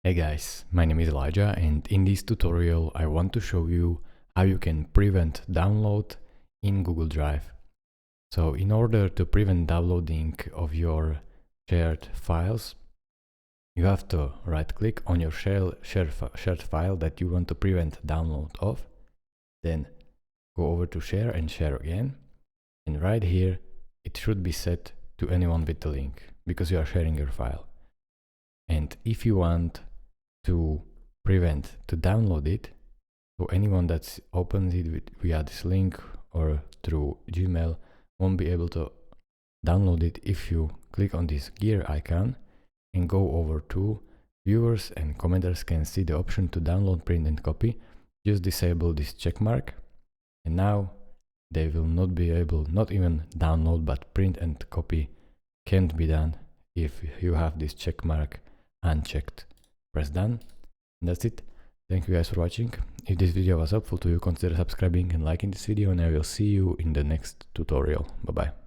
Hey guys, my name is Elijah, and in this tutorial I want to show you how you can prevent download in Google Drive. So in order to prevent downloading of your shared files, you have to right click on your shared file that you want to prevent download of, then go over to share and share again, and right here it should be set to anyone with the link because you are sharing your file. And if you want to prevent to download it, so anyone that opens it via this link or through Gmail won't be able to download it. If you click on this gear icon and go over to viewers and commenters can see the option to download, print and copy, just disable this check mark, and now they will not be able, not even download, but print and copy can't be done if you have this check mark unchecked. Press done, and that's it. Thank you guys for watching. If this video was helpful to you, consider subscribing and liking this video, and I will see you in the next tutorial. Bye bye.